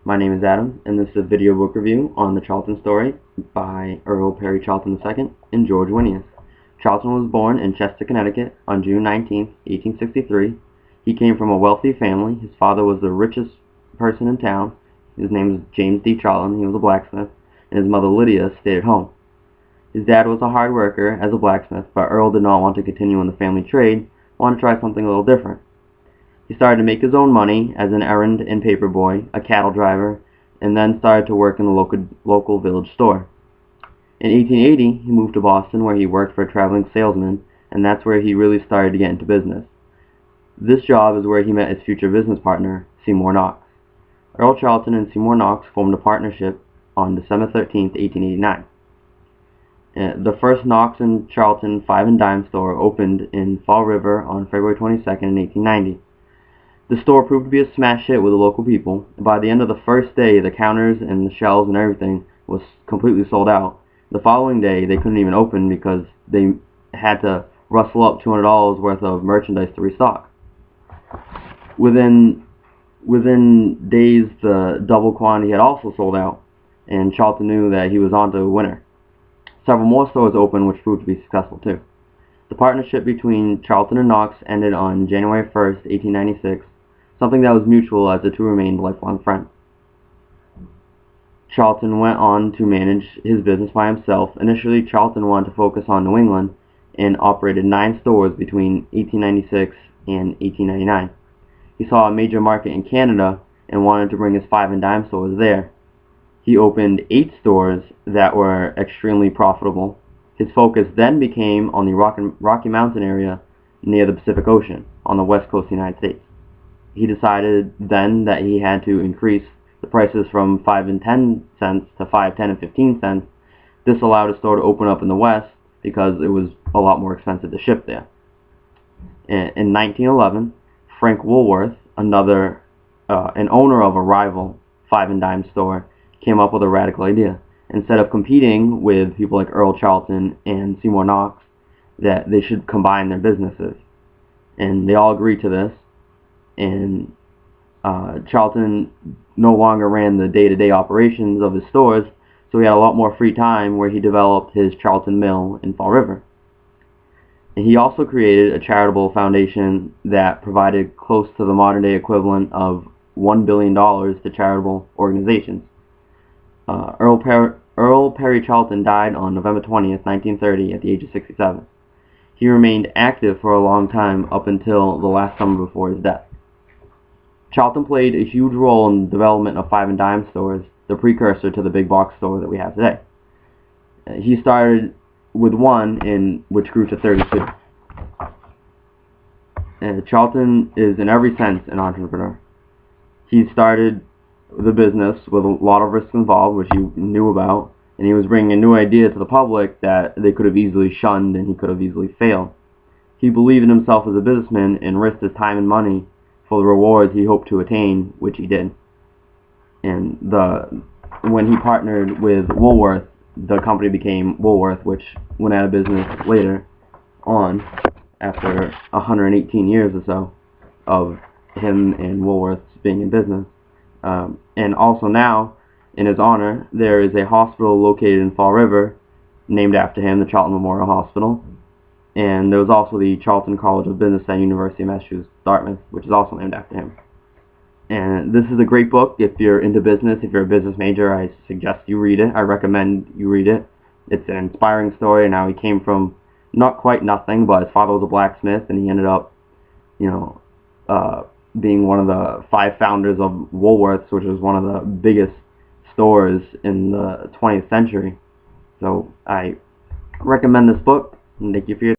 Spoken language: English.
My name is Adam, and this is a video book review on the Charlton Story by Earl Perry Charlton II and George Winius. Charlton was born in Chester, Connecticut on June 19, 1863. He came from a wealthy family. His father was the richest person in town. His name was James D. Charlton. He was a blacksmith, and his mother Lydia stayed at home. His dad was a hard worker as a blacksmith, but Earl did not want to continue in the family trade, wanted to try something a little different. He started to make his own money as an errand and paper boy, a cattle driver, and then started to work in the local village store. In 1880, he moved to Boston, where he worked for a traveling salesman, and that's where he really started to get into business. This job is where he met his future business partner, Seymour Knox. Earl Charlton and Seymour Knox formed a partnership on December 13, 1889. The first Knox and Charlton 5 and Dime store opened in Fall River on February 22nd in 1890. The store proved to be a smash hit with the local people. By the end of the first day, the counters and the shelves and everything was completely sold out. The following day, they couldn't even open because they had to rustle up $200 worth of merchandise to restock. Within days, the double quantity had also sold out, and Charlton knew that he was on to a winner. Several more stores opened, which proved to be successful too. The partnership between Charlton and Knox ended on January 1st, 1896, something that was mutual as the two remained lifelong friends. Charlton went on to manage his business by himself. Initially, Charlton wanted to focus on New England and operated 9 stores between 1896 and 1899. He saw a major market in Canada and wanted to bring his 5 and Dime stores there. He opened 8 stores that were extremely profitable. His focus then became on the Rocky Mountain area near the Pacific Ocean on the west coast of the United States. He decided then that he had to increase the prices from 5 and 10 cents to 5, 10, and 15 cents. This allowed a store to open up in the west because it was a lot more expensive to ship there. In 1911, Frank Woolworth, an owner of a rival 5 and Dime store, came up with a radical idea. Instead of competing with people like Earl Charlton and Seymour Knox, that they should combine their businesses. And they all agreed to this. And Charlton no longer ran the day-to-day operations of his stores, so he had a lot more free time where he developed his Charlton Mill in Fall River. And he also created a charitable foundation that provided close to the modern-day equivalent of $1 billion to charitable organizations. Earl Perry Charlton died on November 20th, 1930 at the age of 67. He remained active for a long time up until the last summer before his death. Charlton played a huge role in the development of 5 and Dime stores, the precursor to the big box store that we have today. He started with 1, which grew to 32. Charlton is in every sense an entrepreneur. He started the business with a lot of risks involved, which he knew about, and he was bringing a new idea to the public that they could have easily shunned and he could have easily failed. He believed in himself as a businessman and risked his time and money for the rewards he hoped to attain, which he did. And when he partnered with Woolworth, the company became Woolworth, which went out of business later on after 118 years or so of him and Woolworth being in business. And also now, in his honor, there is a hospital located in Fall River named after him, the Charlton Memorial Hospital. And there was also the Charlton College of Business at University of Massachusetts, Dartmouth, which is also named after him. And this is a great book. If you're into business, if you're a business major, I suggest you read it. I recommend you read it. It's an inspiring story, and how he came from not quite nothing, but his father was a blacksmith, and he ended up, being one of the 5 founders of Woolworths, which was one of the biggest stores in the 20th century. So I recommend this book, and thank you for your